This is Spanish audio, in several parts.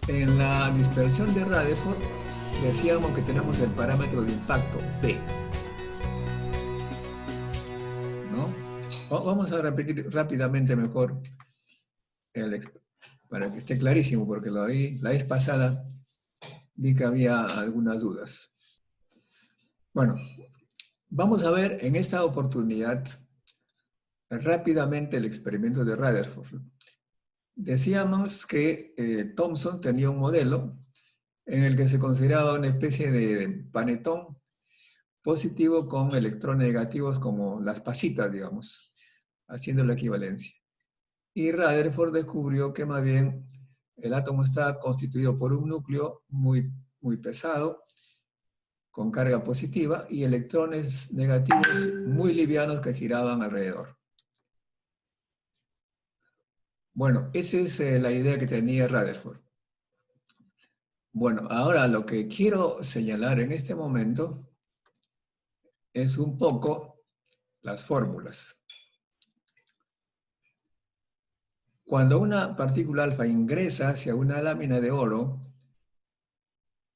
En la dispersión de Rutherford decíamos que tenemos el parámetro de impacto P, ¿no? Vamos a repetir rápidamente mejor el, para que esté clarísimo, porque la vez pasada vi que había algunas dudas. Bueno, vamos a ver en esta oportunidad rápidamente el experimento de Rutherford. Decíamos que Thomson tenía un modelo en el que se consideraba una especie de panetón positivo con electrones negativos como las pasitas, digamos, haciendo la equivalencia. Y Rutherford descubrió que más bien el átomo está constituido por un núcleo muy pesado, con carga positiva, y electrones negativos muy livianos que giraban alrededor. Bueno, esa es la idea que tenía Rutherford. Bueno, ahora lo que quiero señalar en este momento es un poco las fórmulas. Cuando una partícula alfa ingresa hacia una lámina de oro,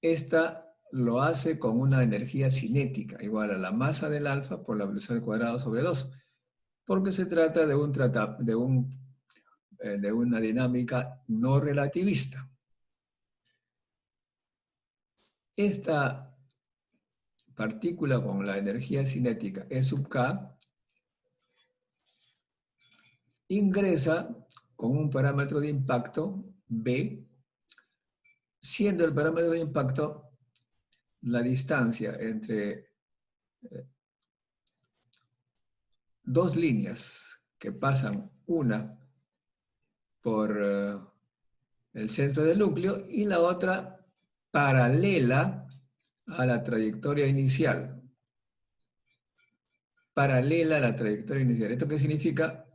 esta lo hace con una energía cinética, igual a la masa del alfa por la velocidad al cuadrado sobre 2, porque se trata de una dinámica no relativista. Esta partícula con la energía cinética E sub k ingresa con un parámetro de impacto B, siendo el parámetro de impacto la distancia entre dos líneas que pasan una por el centro del núcleo y la otra paralela a la trayectoria inicial. Paralela a la trayectoria inicial. ¿Esto qué significa?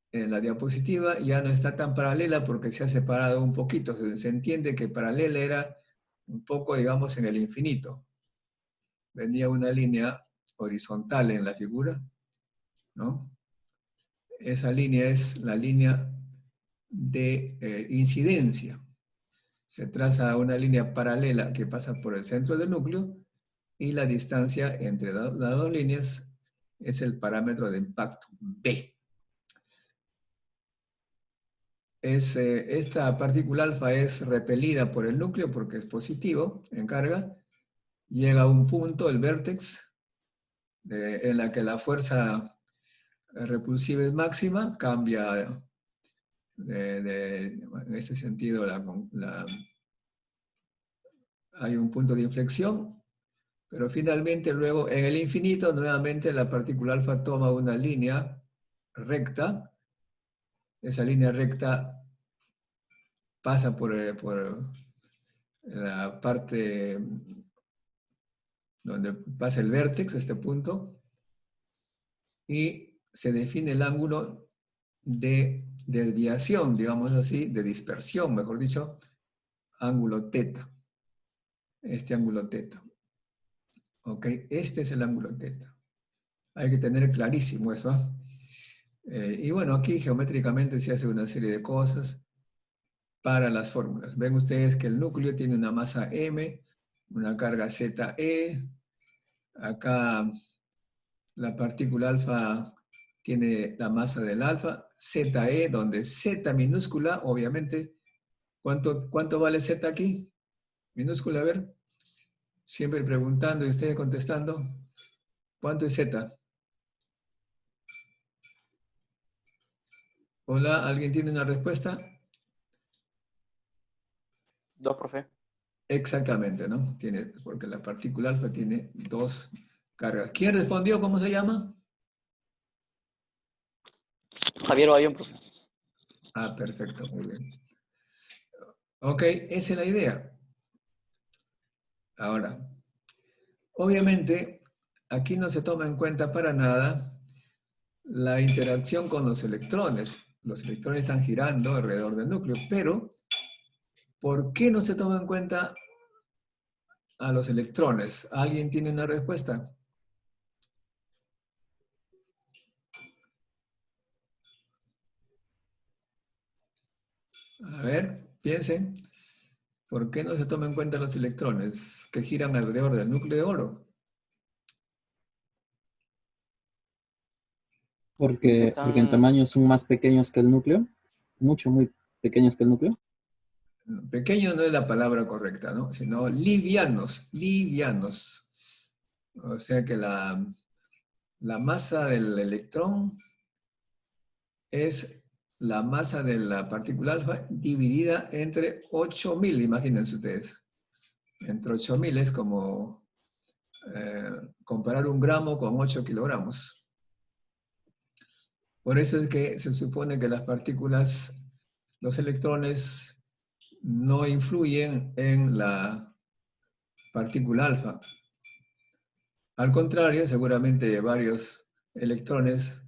En la diapositiva ya no está tan paralela porque se ha separado un poquito. Se entiende que paralela era un poco, digamos, en el infinito. Venía una línea horizontal en la figura, ¿no? Esa línea es la línea de incidencia. Se traza una línea paralela que pasa por el centro del núcleo y la distancia entre las dos líneas es el parámetro de impacto B. Esta partícula alfa es repelida por el núcleo porque es positivo en carga. Llega a un punto, el vértex, en la que la fuerza repulsiva es máxima, cambia en este sentido hay un punto de inflexión, pero finalmente luego en el infinito nuevamente la partícula alfa toma una línea recta. Esa línea recta pasa por la parte donde pasa el vértex, este punto, y se define el ángulo de desviación, digamos así, de dispersión, mejor dicho, ángulo teta. Este ángulo teta. ¿Ok? Este es el ángulo teta. Hay que tener clarísimo eso. Y bueno, aquí geométricamente se hace una serie de cosas para las fórmulas. Ven ustedes que el núcleo tiene una masa m, una carga ZE. Acá la partícula alfa tiene la masa del alfa, ZE, donde Z minúscula, obviamente. ¿Cuánto vale Z aquí? Minúscula, a ver. Siempre preguntando y ustedes contestando. ¿Cuánto es Z? Hola, ¿alguien tiene una respuesta? 2, profe. Exactamente, ¿no? Porque la partícula alfa tiene dos cargas. ¿Quién respondió? ¿Cómo se llama? Javier Bayón, profe. Ah, perfecto, muy bien. Ok, esa es la idea. Ahora, obviamente, aquí no se toma en cuenta para nada la interacción con los electrones. Los electrones están girando alrededor del núcleo, pero ¿por qué no se toma en cuenta a los electrones? ¿Alguien tiene una respuesta? A ver, piensen. ¿Por qué no se toman en cuenta los electrones que giran alrededor del núcleo de oro? Porque en Están, tamaño son más pequeños que el núcleo, mucho, muy pequeños que el núcleo. Pequeño no es la palabra correcta, ¿no? Sino livianos, livianos. O sea que la masa del electrón es la masa de la partícula alfa dividida entre 8.000, imagínense ustedes. Entre 8.000 es como comparar un gramo con 8 kilogramos. Por eso es que se supone que las partículas, los electrones, no influyen en la partícula alfa. Al contrario, seguramente varios electrones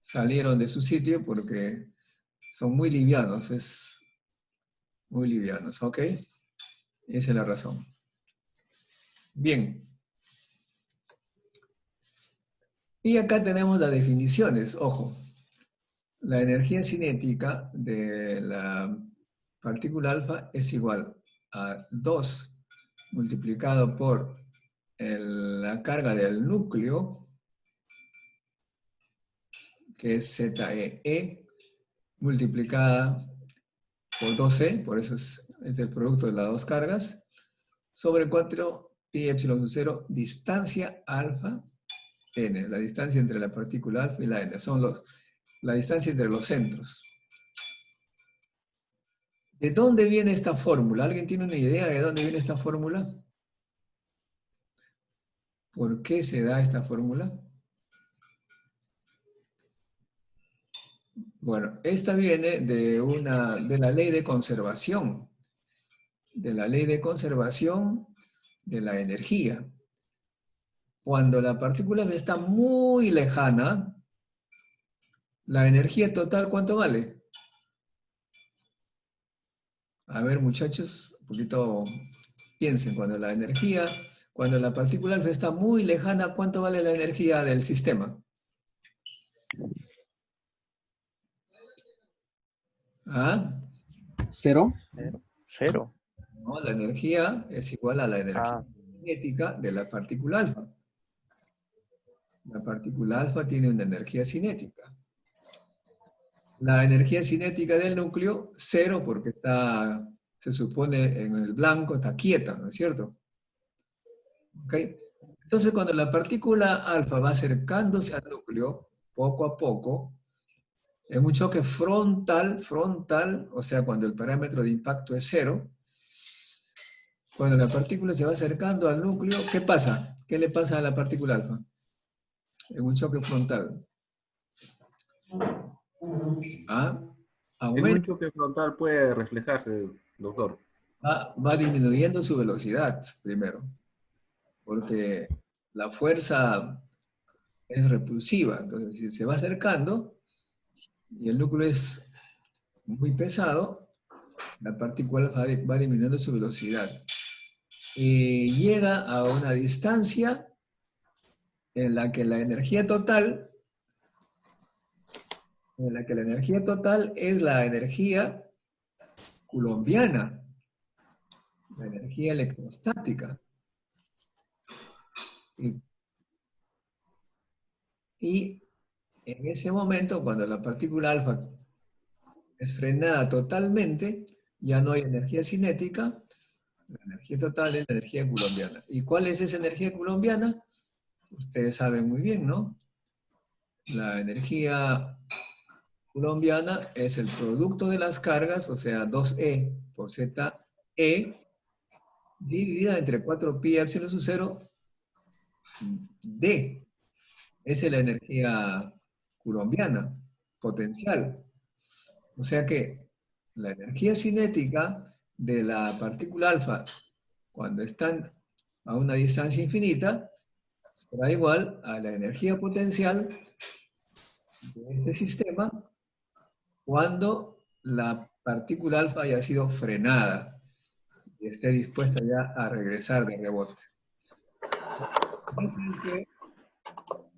salieron de su sitio porque son muy livianos, muy livianos, ¿ok? Esa es la razón. Bien. Y acá tenemos las definiciones, ojo. La energía cinética de la partícula alfa es igual a 2 multiplicado por la carga del núcleo, que es ZEE, multiplicada por 2E, por eso es el producto de las dos cargas, sobre 4 pi epsilon 0, distancia alfa n, la distancia entre la partícula alfa y la n, son la distancia entre los centros. ¿De dónde viene esta fórmula? ¿Alguien tiene una idea de dónde viene esta fórmula? ¿Por qué se da esta fórmula? Bueno, esta viene de la ley de conservación, de la ley de conservación de la energía. Cuando la partícula está muy lejana, la energía total, ¿cuánto vale? A ver, muchachos, un poquito piensen, cuando la partícula alfa está muy lejana, ¿cuánto vale la energía del sistema? ¿Ah? Cero. cero. No, la energía es igual a la energía Ah, cinética de la partícula alfa. La partícula alfa tiene una energía cinética. La energía cinética del núcleo, cero, porque se supone en el blanco, está quieta, ¿no es cierto? ¿Ok? Entonces, cuando la partícula alfa va acercándose al núcleo, poco a poco, en un choque frontal, o sea, cuando el parámetro de impacto es cero, cuando la partícula se va acercando al núcleo, ¿qué pasa? ¿Qué le pasa a la partícula alfa? En un choque frontal. ¿Ah? En un Aumenta, choque frontal puede reflejarse, doctor. va disminuyendo su velocidad primero, porque la fuerza es repulsiva. Entonces, si se va acercando y el núcleo es muy pesado, la partícula va disminuyendo su velocidad. Y llega a una distancia en la que la energía total, es la energía coulombiana, la energía electrostática. Y en ese momento, cuando la partícula alfa es frenada totalmente, ya no hay energía cinética, la energía total es la energía coulombiana. ¿Y cuál es esa energía coulombiana? Ustedes saben muy bien, ¿no? La energía coulombiana es el producto de las cargas, o sea, 2E por ZE, dividida entre 4 pi epsilon sub 0 D. Esa es la energía coulombiana, potencial. O sea que la energía cinética de la partícula alfa, cuando están a una distancia infinita, será igual a la energía potencial de este sistema cuando la partícula alfa haya sido frenada y esté dispuesta ya a regresar de rebote.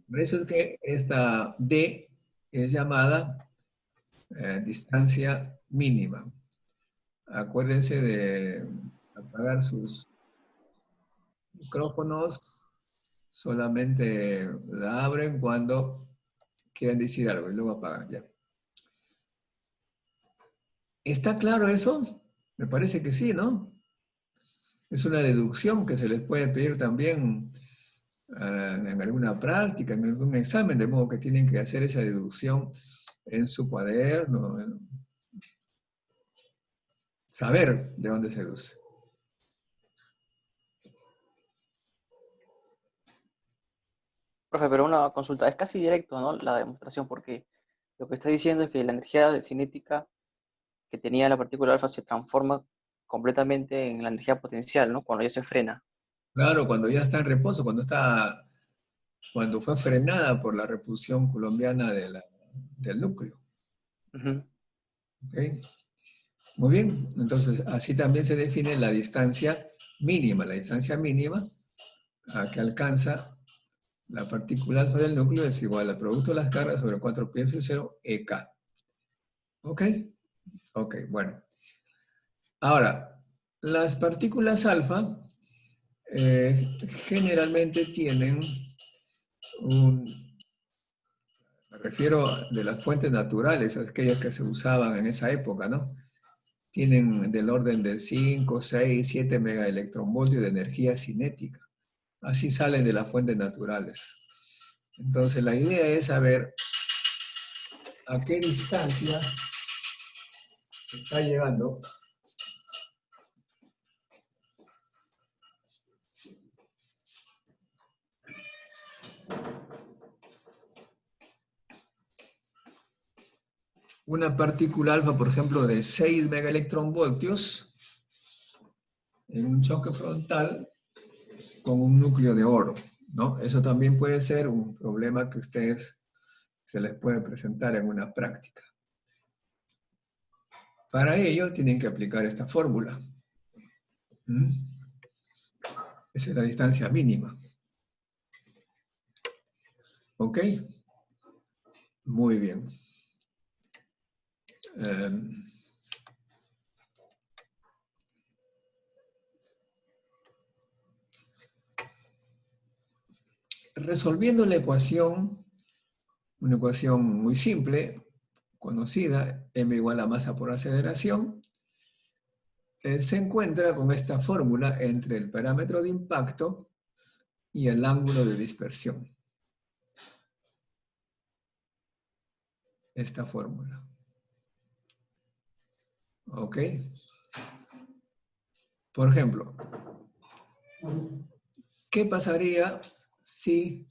Por eso es que esta D es llamada distancia mínima. Acuérdense apagar sus micrófonos, solamente la abren cuando quieren decir algo y luego apagan ya. ¿Está claro eso? Me parece que sí, ¿no? Es una deducción que se les puede pedir también en alguna práctica, en algún examen, de modo que tienen que hacer esa deducción en su cuaderno, saber de dónde se deduce. Profe, pero una consulta, es casi directo, ¿no? La demostración, porque lo que está diciendo es que la energía cinética que tenía la partícula alfa se transforma completamente en la energía potencial, ¿no? Cuando ya se frena. Claro, cuando ya está en reposo, cuando fue frenada por la repulsión coulombiana del núcleo. Ujú. ¿Ok? Muy bien, entonces así también se define la distancia mínima. La distancia mínima a que alcanza la partícula alfa del núcleo es igual al producto de las cargas sobre 4πr0 EK. ¿Ok? Ok, bueno. Ahora, las partículas alfa generalmente tienen me refiero de las fuentes naturales, aquellas que se usaban en esa época, ¿no? Tienen del orden de 5, 6, 7 megaelectronvoltios de energía cinética. Así salen de las fuentes naturales. Entonces la idea es saber a qué distancia está llegando una partícula alfa, por ejemplo, de 6 megaelectronvoltios en un choque frontal con un núcleo de oro, ¿no? Eso también puede ser un problema que ustedes se les puede presentar en una práctica. Para ello tienen que aplicar esta fórmula. ¿Mm? Esa es la distancia mínima. ¿Ok? Muy bien. Resolviendo la ecuación, una ecuación muy simple, conocida, m igual a masa por aceleración, se encuentra con esta fórmula entre el parámetro de impacto y el ángulo de dispersión. Esta fórmula. ¿Ok? Por ejemplo, ¿qué pasaría si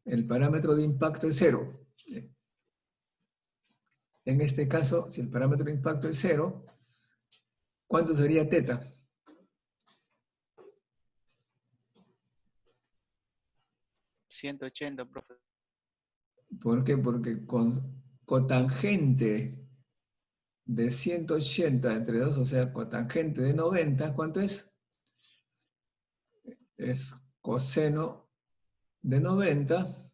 el parámetro de impacto es 0? En este caso, si el parámetro de impacto es 0, ¿cuánto sería teta? ¿180, profe? ¿Por qué? Porque con cotangente de 180 entre 2, o sea, cotangente de 90, ¿cuánto es? Es coseno de 90,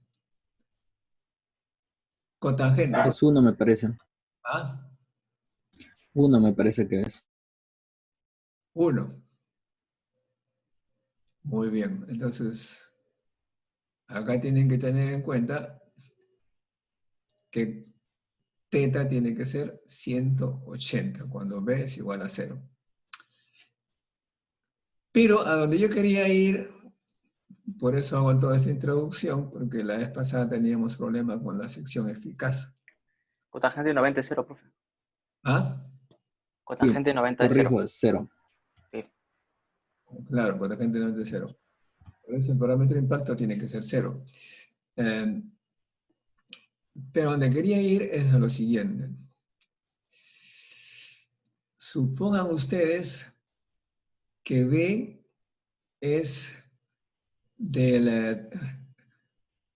cotangente. Es uno, me parece. ¿Ah? Uno me parece que es. 1. Muy bien. Entonces, acá tienen que tener en cuenta que teta tiene que ser 180 cuando b es igual a 0. Pero a donde yo quería ir, por eso hago toda esta introducción, porque la vez pasada teníamos problemas con la sección eficaz. Cotangente 90 es 0, profe. ¿Ah? Sí, Cotangente 90 es 0. corrijo, es 0. Sí. Claro, cotangente no es de 0. Por eso el parámetro de impacto tiene que ser 0. Pero donde quería ir es a lo siguiente. Supongan ustedes que B es del...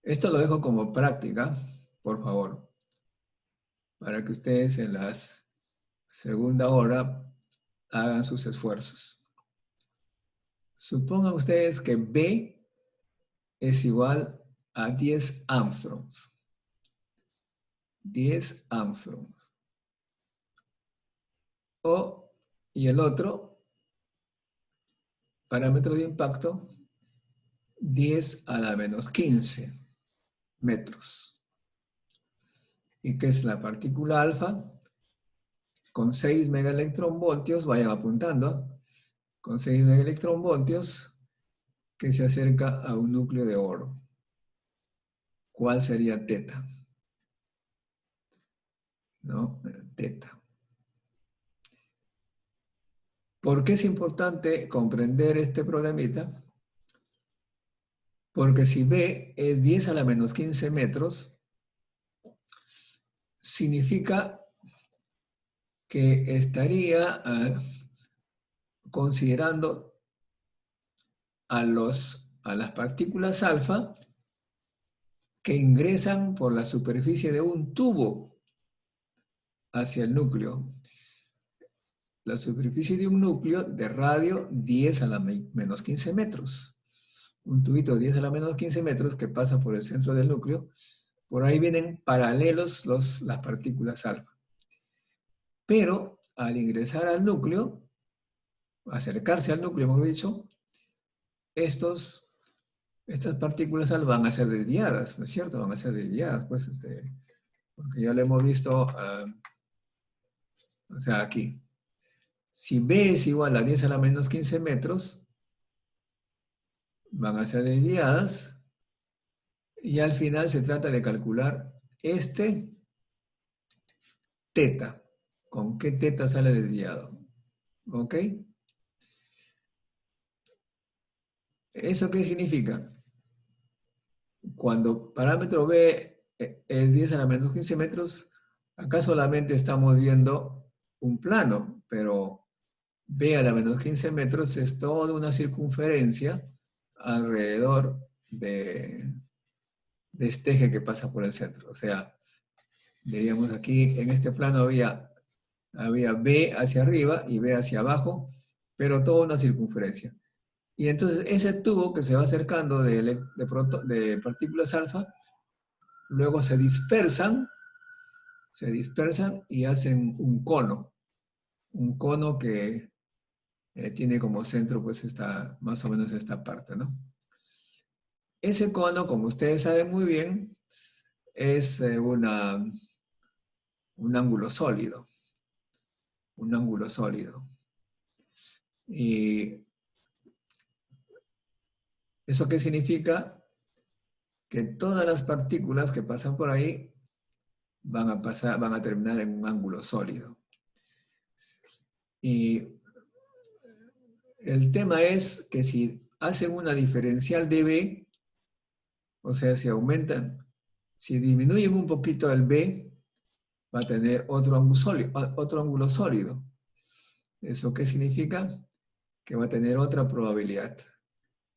Esto lo dejo como práctica, por favor, para que ustedes en la segunda hora hagan sus esfuerzos. Supongan ustedes que B es igual a 10 Armstrongs. 10 Armstrongs. y el otro, parámetro de impacto, 10 a la menos 15 metros. ¿Y qué es la partícula alfa? Con 6 megaelectronvoltios, vayan apuntando, con 6 megaelectronvoltios que se acerca a un núcleo de oro. ¿Cuál sería teta? ¿No? Teta. ¿Por qué es importante comprender este problemita? Porque si B es 10 a la menos 15 metros, significa que estaría considerando a las partículas alfa que ingresan por la superficie de un tubo hacia el núcleo. La superficie de un núcleo de radio 10 a la menos 15 metros. Un tubito de 10 a la menos 15 metros que pasa por el centro del núcleo. Por ahí vienen paralelos las partículas alfa. Pero al ingresar al núcleo, acercarse al núcleo, hemos dicho, estas partículas alfa van a ser desviadas, ¿no es cierto? Van a ser desviadas, pues, porque ya lo hemos visto, o sea, aquí. Si B es igual a 10 a la menos 15 metros, van a ser desviadas, y al final se trata de calcular teta. ¿Con qué teta sale desviado? ¿Ok? ¿Eso qué significa? Cuando parámetro B es 10 a la menos 15 metros, acá solamente estamos viendo un plano, pero B a la menos 15 metros es toda una circunferencia alrededor de este eje que pasa por el centro. O sea, diríamos aquí, en este plano había B hacia arriba y B hacia abajo, pero toda una circunferencia. Y entonces ese tubo que se va acercando de partículas alfa, luego se dispersan y hacen un cono que tiene como centro pues más o menos esta parte, ¿no? Ese cono, como ustedes saben muy bien, es un ángulo sólido. Un ángulo sólido. ¿Y eso qué significa? Que todas las partículas que pasan por ahí van a terminar en un ángulo sólido. Y el tema es que si hacen una diferencial de B, o sea, si aumentan, si disminuyen un poquito el B, va a tener otro ángulo sólido. ¿Eso qué significa? Que va a tener otra probabilidad.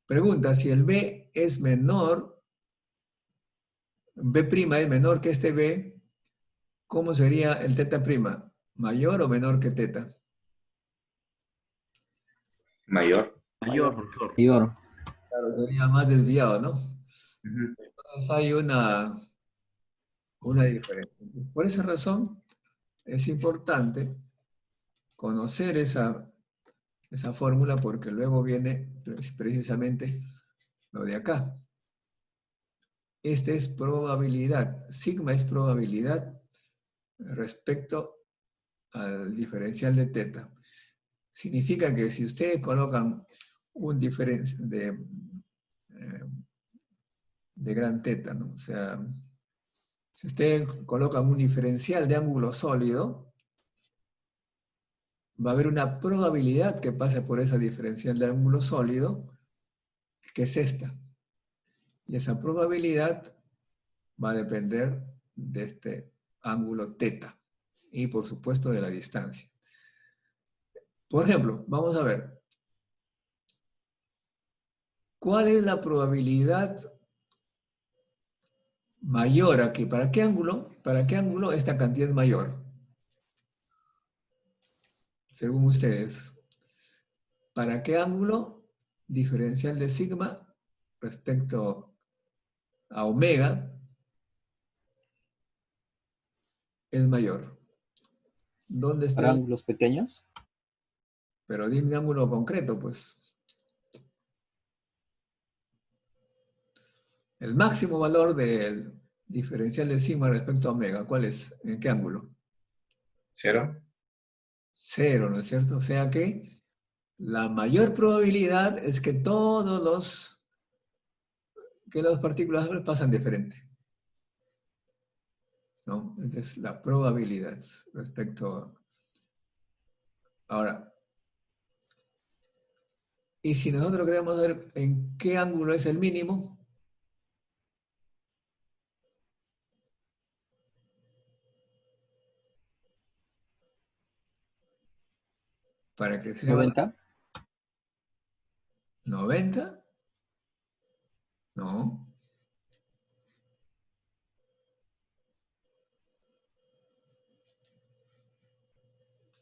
Pregunta, si el B es menor, B' es menor que este B, ¿cómo sería el teta prima? ¿Mayor o menor que teta? Mayor. Mayor, Mayor. doctor. Mayor. Claro, sería más desviado, ¿no? Ujú. Entonces hay una diferencia. Entonces, por esa razón es importante conocer esa fórmula porque luego viene precisamente lo de acá. Esta es probabilidad. Sigma es probabilidad respecto al diferencial de teta. Significa que si ustedes colocan un diferencial de gran teta, ¿no? O sea, si ustedes colocan un diferencial de ángulo sólido, va a haber una probabilidad que pase por esa diferencial de ángulo sólido, que es esta. Y esa probabilidad va a depender de este ángulo teta y, por supuesto, de la distancia. Por ejemplo, vamos a ver. ¿Cuál es la probabilidad mayor aquí? ¿Para qué ángulo? ¿Para qué ángulo esta cantidad es mayor? Según ustedes. ¿Para qué ángulo diferencial de sigma respecto a omega es mayor? ¿Dónde está Para ángulos pequeños. Pero dime ángulo concreto, pues. El máximo valor del diferencial de sigma respecto a omega, ¿cuál es? ¿En qué ángulo? 0. 0, ¿no es cierto? O sea que la mayor probabilidad es que las partículas pasan de frente, ¿no? Esta es la probabilidad respecto a... Ahora, y si nosotros queremos ver en qué ángulo es el mínimo, para que sea 90. 90, no.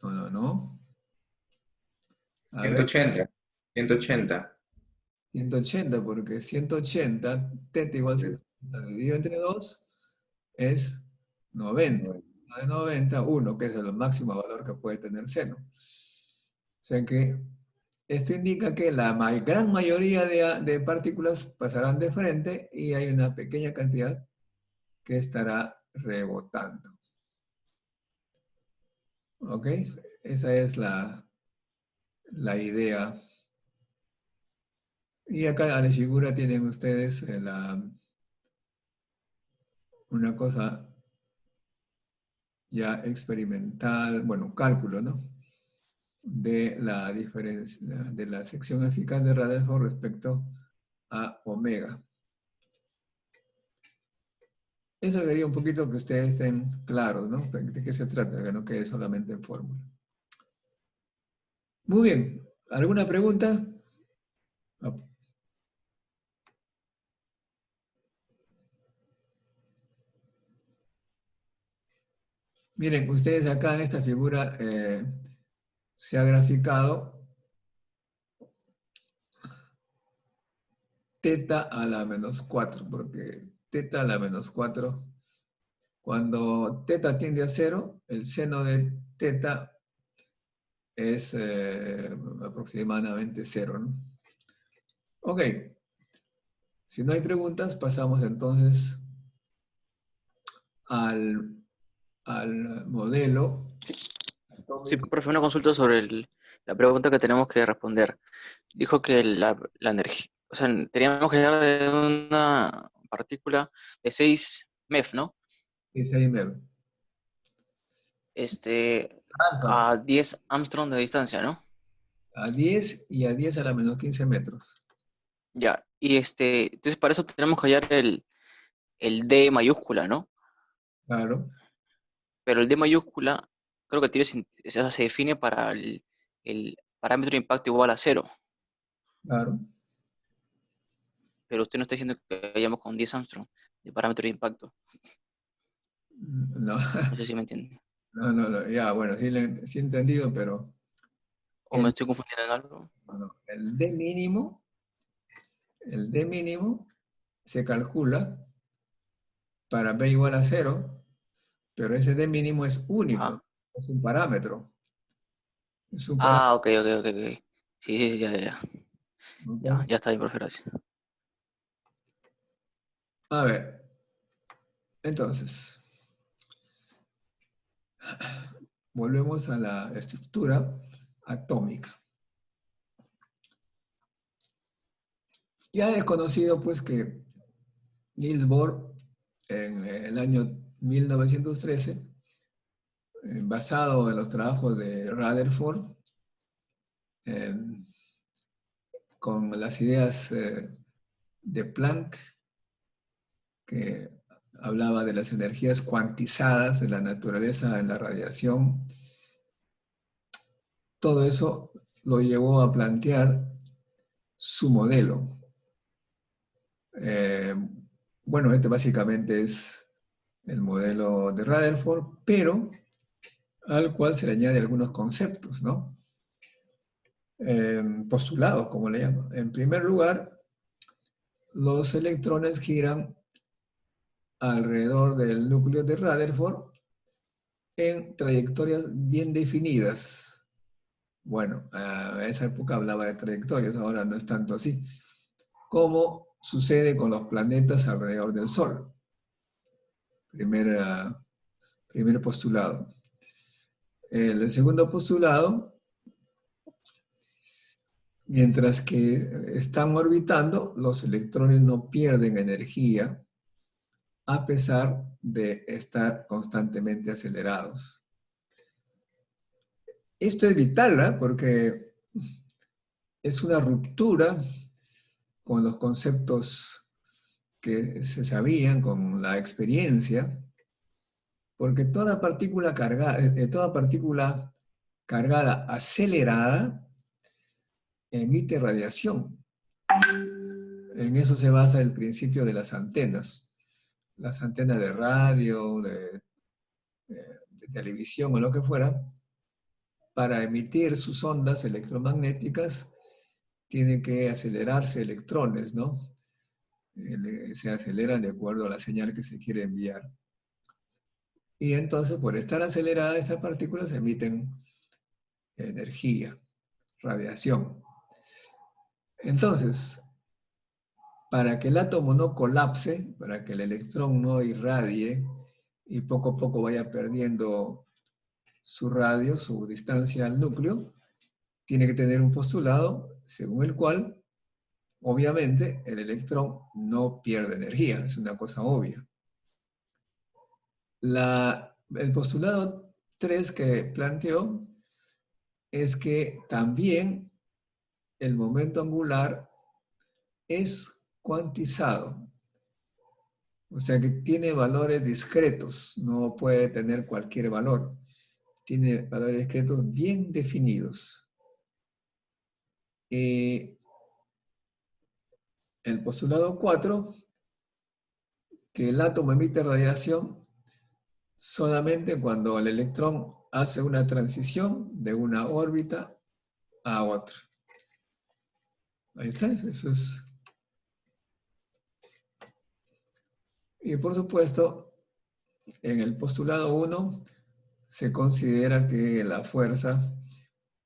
No, no, no. A ver, 180. 180. 180, porque 180, teta igual a 180 dividido entre 2 es 90. De 90, 1, que es el máximo valor que puede tener seno. O sea que esto indica que la gran mayoría de partículas pasarán de frente y hay una pequeña cantidad que estará rebotando. ¿Ok? Esa es la idea. Y acá a la figura tienen ustedes una cosa ya experimental, bueno, cálculo, ¿no? De la diferencia, de la sección eficaz de Rutherford respecto a omega. Eso quería un poquito que ustedes estén claros, ¿no? ¿De qué se trata? Que no quede solamente en fórmula. Muy bien. ¿Alguna pregunta? Miren, ustedes acá en esta figura se ha graficado teta a la menos 4, porque teta a la menos 4, cuando teta tiende a 0, el seno de teta es aproximadamente 0, ¿no? Ok, si no hay preguntas, pasamos entonces al modelo. Sí, profe, una consulta sobre la pregunta que tenemos que responder. Dijo que la energía, o sea, teníamos que llegar de una partícula de 6 MeV, ¿no? Dice ahí Mel. Alfa, A 10 Armstrong de distancia, ¿no? a 10 y a 10 a la menos 15 metros. Ya, y entonces para eso tenemos que hallar el D mayúscula, ¿no? Claro, Pero el D mayúscula creo que o sea, se define para el parámetro de impacto igual a 0, claro. pero usted no está diciendo que vayamos con 10 Armstrong de parámetro de impacto. No, No sé si me entiende. no, ya, bueno, sí he entendido, pero O me el, estoy confundiendo en algo. no, el D mínimo se calcula para B igual a 0, pero ese D mínimo es único, Ajá. es un parámetro. Es un parámetro. Ah, ok. Sí, sí, sí, ya. Ya, ¿Ok? ya está bien, profe, gracias. A ver, entonces, volvemos a la estructura atómica. Ya he conocido pues que Niels Bohr en el año 1913, basado en los trabajos de Rutherford, eh, con las ideas de Planck, que hablaba de las energías cuantizadas de la naturaleza en la radiación, todo eso lo llevó a plantear su modelo. Eh, bueno, este básicamente es el modelo de Rutherford, pero al cual se le añade algunos conceptos, ¿no? Postulados, como le llamo. En primer lugar, los electrones giran alrededor del núcleo de Rutherford en trayectorias bien definidas. Bueno, a esa época hablaba de trayectorias, ahora no es tanto así. Como sucede con los planetas alrededor del Sol. Primer postulado. El segundo postulado, mientras que están orbitando, los electrones no pierden energía a pesar de estar constantemente acelerados. Esto es vital, ¿eh? Porque es una ruptura con los conceptos que se sabían, con la experiencia, porque toda partícula cargada acelerada emite radiación. En eso se basa el principio de las antenas. Las antenas de radio, de televisión o lo que fuera, para emitir sus ondas electromagnéticas, tienen que acelerarse electrones, ¿no? Se aceleran de acuerdo a la señal que se quiere enviar. Y entonces, por estar aceleradas estas partículas, emiten energía, radiación. Entonces, para que el átomo no colapse, para que el electrón no irradie y poco a poco vaya perdiendo su radio, su distancia al núcleo, tiene que tener un postulado según el cual, obviamente, el electrón no pierde energía. Es una cosa obvia. El postulado 3 que planteó es que también el momento angular es cuantizado. O sea que tiene valores discretos, no puede tener cualquier valor. Tiene valores discretos bien definidos. El postulado 4, que el átomo emite radiación solamente cuando el electrón hace una transición de una órbita a otra. Ahí está, eso es. Y por supuesto, en el postulado 1 se considera que la fuerza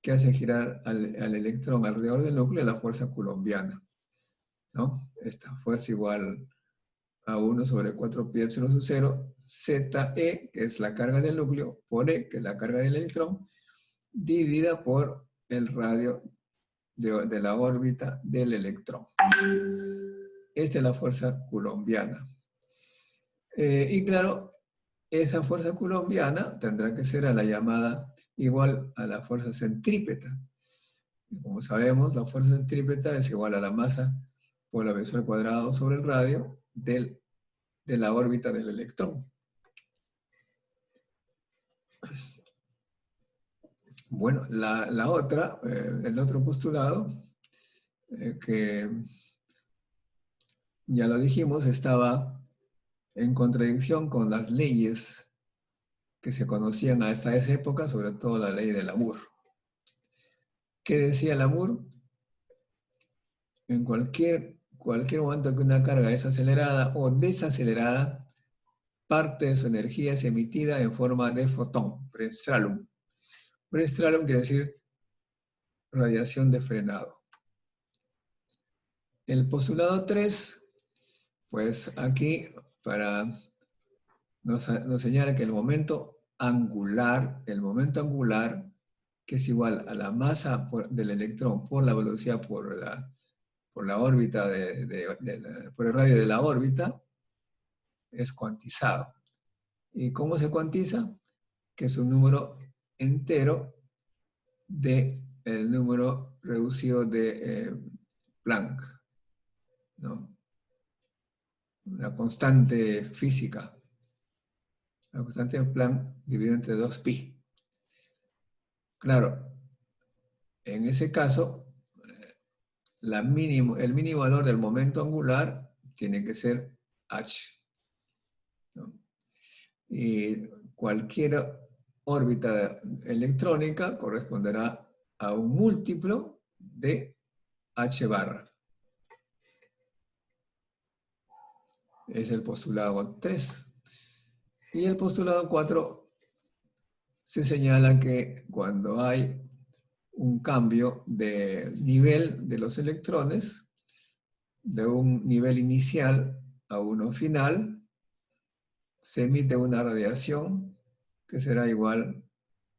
que hace girar al electrón alrededor del núcleo es la fuerza coulombiana, ¿no? Esta fuerza igual a 1 sobre 4 pi epsilon sub 0, ZE, que es la carga del núcleo, por E, que es la carga del electrón, dividida por el radio de la órbita del electrón. Esta es la fuerza coulombiana. Y claro, esa fuerza coulombiana tendrá que ser a la llamada igual a la fuerza centrípeta. Y como sabemos, la fuerza centrípeta es igual a la masa por la velocidad al cuadrado sobre el radio de la órbita del electrón. Bueno, el otro postulado, que ya lo dijimos, estaba en contradicción con las leyes que se conocían hasta esa época, sobre todo la ley de Lamour. ¿Qué decía Lamour? En cualquier momento que una carga es acelerada o desacelerada, parte de su energía es emitida en forma de fotón, Bremsstrahlung. Bremsstrahlung quiere decir radiación de frenado. El postulado 3, pues aquí nos señala que el momento angular, que es igual a la masa del electrón por la velocidad por la órbita, por el radio de la órbita, es cuantizado. ¿Y cómo se cuantiza? Que es un número entero del número reducido de Planck, ¿no? Una constante física. La constante de Planck dividido entre 2pi. Claro, en ese caso, el mínimo valor del momento angular tiene que ser h, ¿no? Y cualquier órbita electrónica corresponderá a un múltiplo de h barra. Es el postulado 3. Y el postulado 4 se señala que cuando hay un cambio de nivel de los electrones, de un nivel inicial a uno final, se emite una radiación que será igual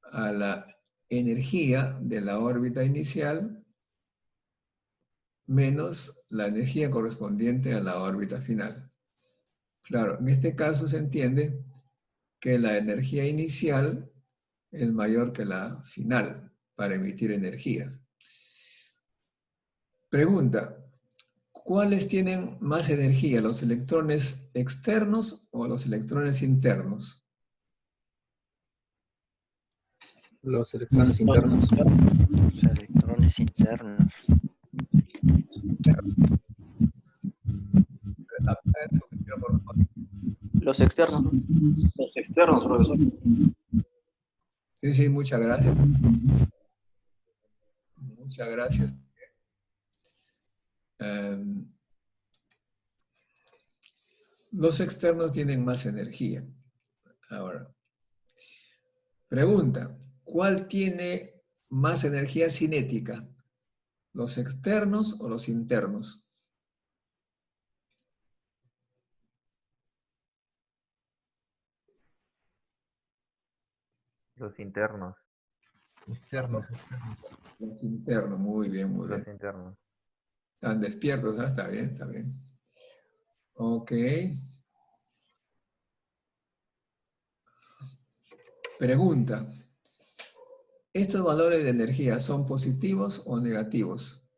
a la energía de la órbita inicial menos la energía correspondiente a la órbita final. Claro, en este caso se entiende que la energía inicial es mayor que la final para emitir energías. Pregunta, ¿cuáles tienen más energía, los electrones externos o los electrones internos? Los electrones internos. Los electrones internos. Los externos. Los externos, profesor. Sí, sí, muchas gracias. Muchas gracias. Los externos tienen más energía. Ahora, pregunta, ¿cuál tiene más energía cinética? ¿Los externos o los internos? Los internos. Externos. Los internos, muy bien, muy bien. Los internos. Están despiertos, ¿ah? Está bien, está bien. Ok. Pregunta. ¿Estos valores de energía son positivos o negativos?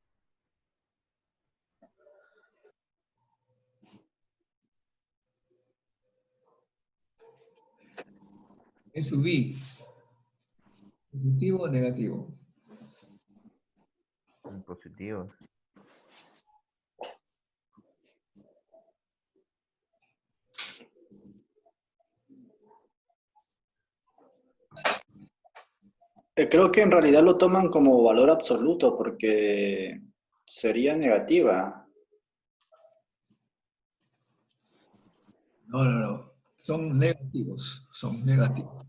Es subí. ¿Positivo o negativo? Positivos. Creo que en realidad lo toman como valor absoluto porque sería negativa. No, no, no. Son negativos. Son negativos.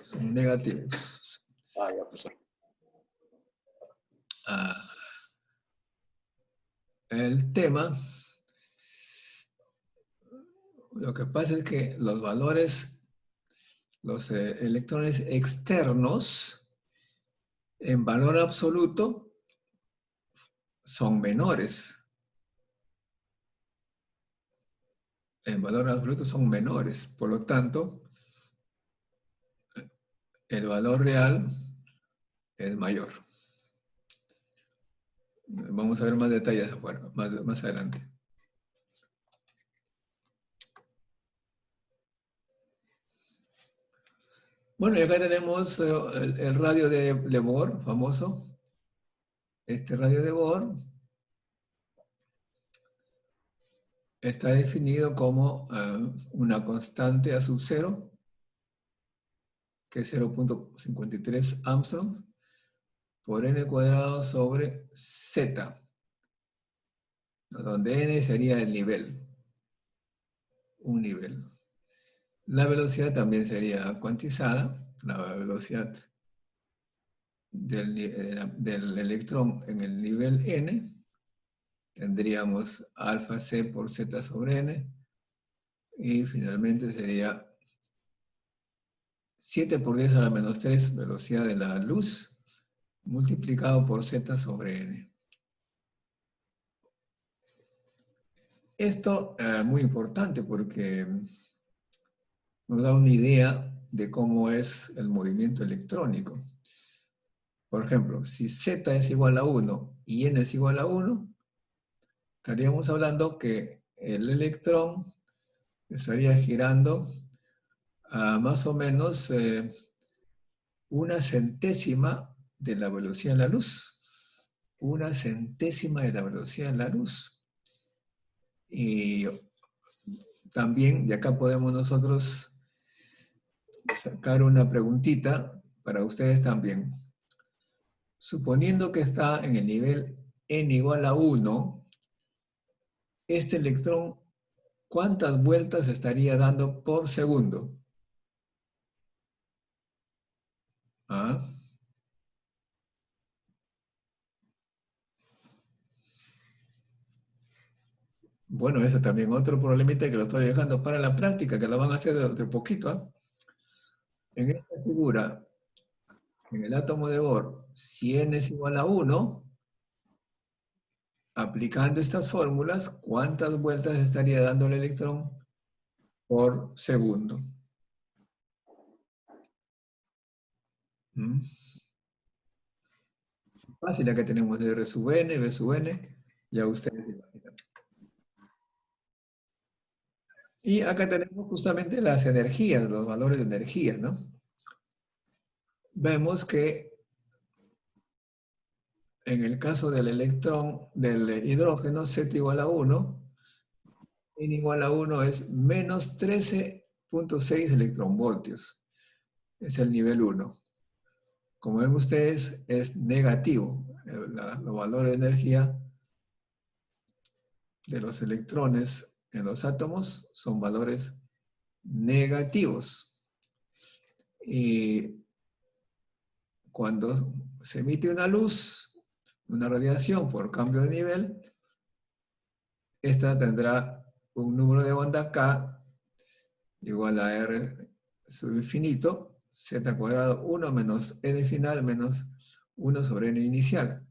Son negativos. Ah, ya, profesor. El tema, lo que pasa es que los valores, los electrones externos, en valor absoluto, son menores. En valor absoluto son menores. Por lo tanto, el valor real es mayor. Vamos a ver más detalles afuera, más adelante. Bueno, y acá tenemos el radio de Bohr, famoso. Este radio de Bohr está definido como una constante a sub 0, que es 0.53 Armstrong, por n cuadrado sobre z, donde n sería el nivel, un nivel. La velocidad también sería cuantizada, la velocidad del electrón en el nivel n, tendríamos alfa c por z sobre n, y finalmente sería 7 por 10 a la menos 3 velocidad de la luz, multiplicado por z sobre n. Esto es muy importante porque nos da una idea de cómo es el movimiento electrónico. Por ejemplo, si z es igual a 1 y n es igual a 1, estaríamos hablando que el electrón estaría girando a más o menos una centésima de la velocidad de la luz. Una centésima de la velocidad de la luz. Y también de acá podemos nosotros sacar una preguntita para ustedes también. Suponiendo que está en el nivel n igual a 1, este electrón, ¿cuántas vueltas estaría dando por segundo? ¿Ah? Bueno, eso también otro problemita que lo estoy dejando para la práctica, que lo van a hacer de poquito. ¿Ah? En esta figura, en el átomo de Bohr, si n es igual a 1, aplicando estas fórmulas, ¿cuántas vueltas estaría dando el electrón por segundo? ¿Mm? Fácil, ya que tenemos R sub n, V sub n, ya ustedes imaginan. Y acá tenemos justamente las energías, los valores de energía, ¿no? Vemos que en el caso del electrón, del hidrógeno, Z igual a 1, N igual a 1 es menos 13.6 electronvoltios. Es el nivel 1. Como ven ustedes, es negativo. Los valores de energía de los electrones en los átomos son valores negativos. Y cuando se emite una luz, una radiación por cambio de nivel, esta tendrá un número de onda K igual a R sub infinito, Z cuadrado 1 menos N final menos 1 sobre N inicial.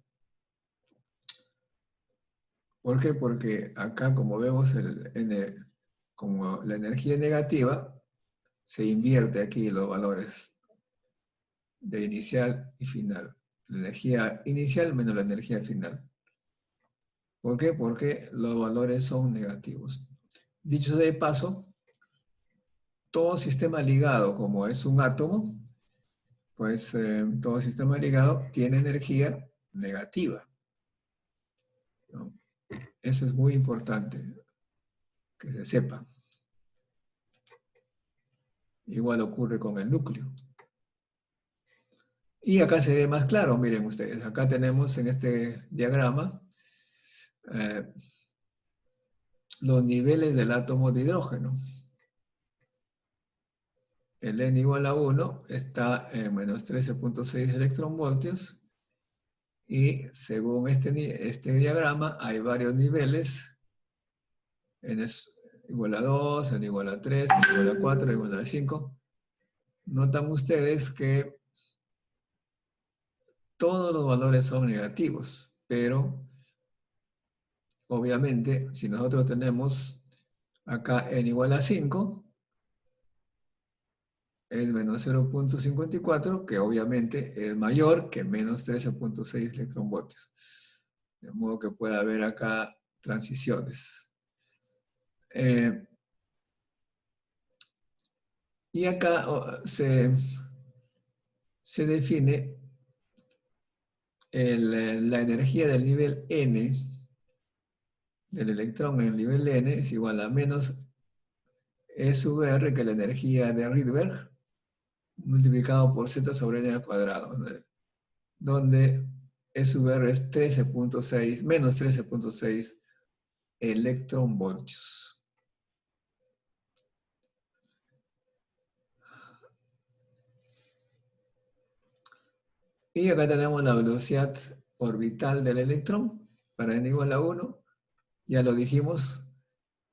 ¿Por qué? Porque acá, como vemos, como la energía negativa, se invierte aquí los valores de inicial y final. La energía inicial menos la energía final. ¿Por qué? Porque los valores son negativos. Dicho de paso, todo sistema ligado, como es un átomo, pues todo sistema ligado tiene energía negativa, ¿no? Eso es muy importante que se sepa. Igual ocurre con el núcleo. Y acá se ve más claro, miren ustedes, acá tenemos en este diagrama los niveles del átomo de hidrógeno. El N igual a 1 está en menos 13.6 electronvoltios y según este diagrama hay varios niveles. N es igual a 2, N igual a 3, N igual a 4, N igual a 5. Notan ustedes que todos los valores son negativos, pero obviamente si nosotros tenemos acá N igual a 5, es menos 0.54, que obviamente es mayor que menos 13.6 electronvoltios. De modo que puede haber acá transiciones. Y acá se define la energía del nivel N, del electrón en el nivel N, es igual a menos E sub R, que es la energía de Rydberg, multiplicado por Z sobre N al cuadrado, donde E sub R es 13.6, menos 13.6 electronvoltios. Y acá tenemos la velocidad orbital del electrón para n igual a 1. Ya lo dijimos,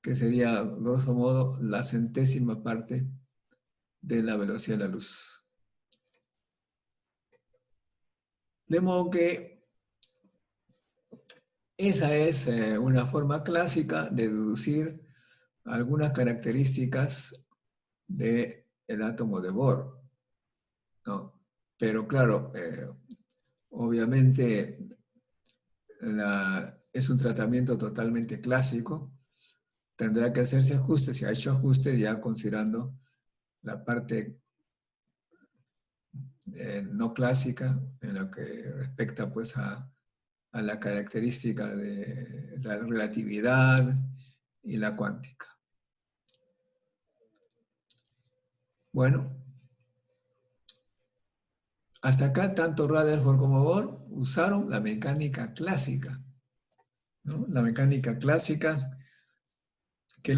que sería, grosso modo, la centésima parte de la velocidad de la luz. De modo que esa es una forma clásica de deducir algunas características del átomo de Bohr, ¿no? Pero claro, obviamente es un tratamiento totalmente clásico. Tendrá que hacerse ajustes, se ha hecho ajustes ya considerando la parte no clásica en lo que respecta pues a la característica de la relatividad y la cuántica. Bueno, hasta acá tanto Rutherford como Bohr usaron la mecánica clásica, ¿no? La mecánica clásica que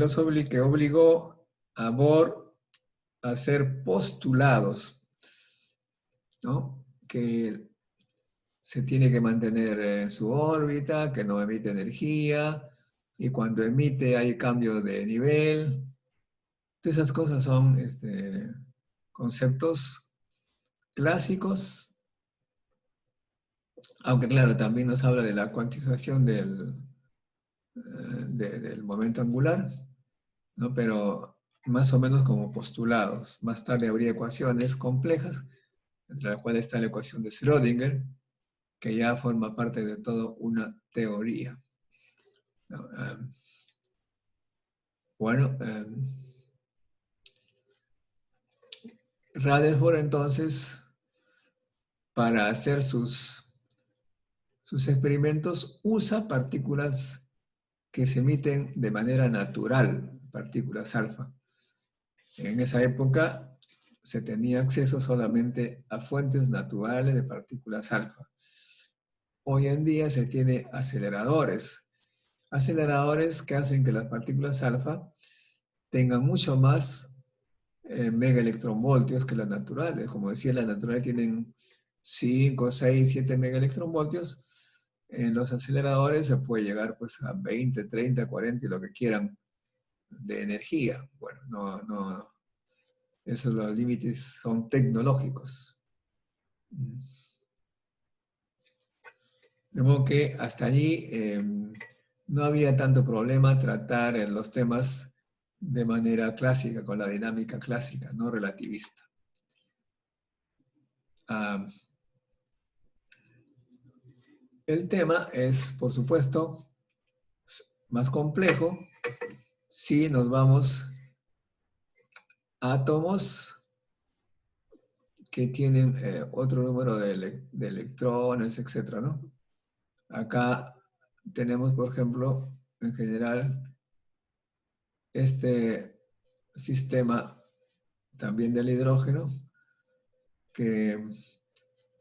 obligó a Bohr a hacer postulados. ¿no? Que se tiene que mantener en su órbita, que no emite energía, y cuando emite hay cambio de nivel. Todas esas cosas son conceptos clásicos, aunque claro, también nos habla de la cuantización del momento angular, ¿no? Pero más o menos como postulados. Más tarde habría ecuaciones complejas, entre las cuales está la ecuación de Schrödinger, que ya forma parte de toda una teoría. ¿No? Bueno, Rutherford entonces, para hacer sus experimentos, usa partículas que se emiten de manera natural, partículas alfa. En esa época se tenía acceso solamente a fuentes naturales de partículas alfa. Hoy en día se tiene aceleradores que hacen que las partículas alfa tengan mucho más megaelectronvoltios que las naturales. Como decía, las naturales tienen 5, 6, 7 megaelectronvoltios. En los aceleradores se puede llegar pues, a 20, 30, 40 y lo que quieran de energía. Bueno, no, esos los límites son tecnológicos. De modo que hasta allí no había tanto problema tratar los temas de manera clásica, con la dinámica clásica, no relativista. El tema es, por supuesto, más complejo si nos vamos a átomos que tienen otro número de electrones, etc., ¿no? Acá tenemos, por ejemplo, en general, este sistema también del hidrógeno, que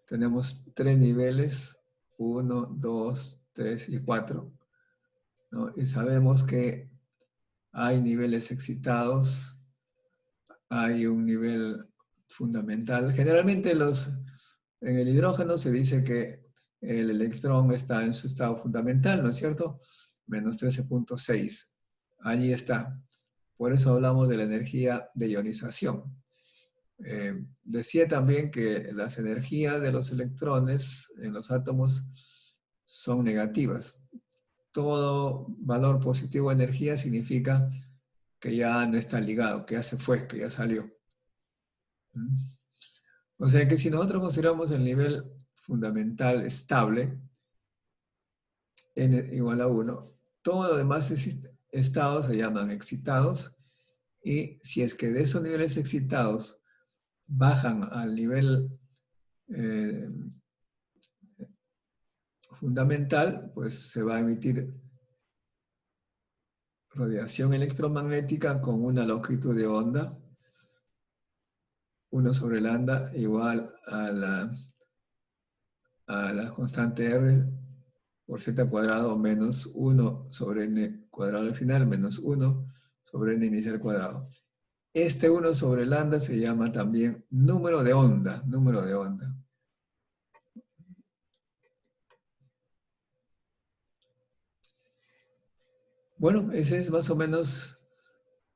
tenemos 3 niveles, 1, 2, 3 y 4, ¿no? Y sabemos que hay niveles excitados, hay un nivel fundamental. Generalmente en el hidrógeno se dice que el electrón está en su estado fundamental, ¿no es cierto? Menos 13.6. Allí está. Por eso hablamos de la energía de ionización. Decía también que las energías de los electrones en los átomos son negativas. Todo valor positivo de energía significa que ya no está ligado, que ya se fue, que ya salió. O sea que si nosotros consideramos el nivel fundamental estable, n igual a 1, todos los demás estados se llaman excitados, y si es que de esos niveles excitados bajan al nivel fundamental, pues se va a emitir radiación electromagnética con una longitud de onda, 1 sobre lambda igual a la constante R por z cuadrado menos 1 sobre n cuadrado al final, menos 1 sobre n inicial cuadrado. Este 1 sobre lambda se llama también número de onda, Bueno, ese es más o menos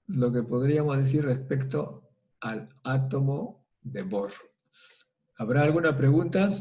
lo que podríamos decir respecto al átomo de Bohr. ¿Habrá alguna pregunta?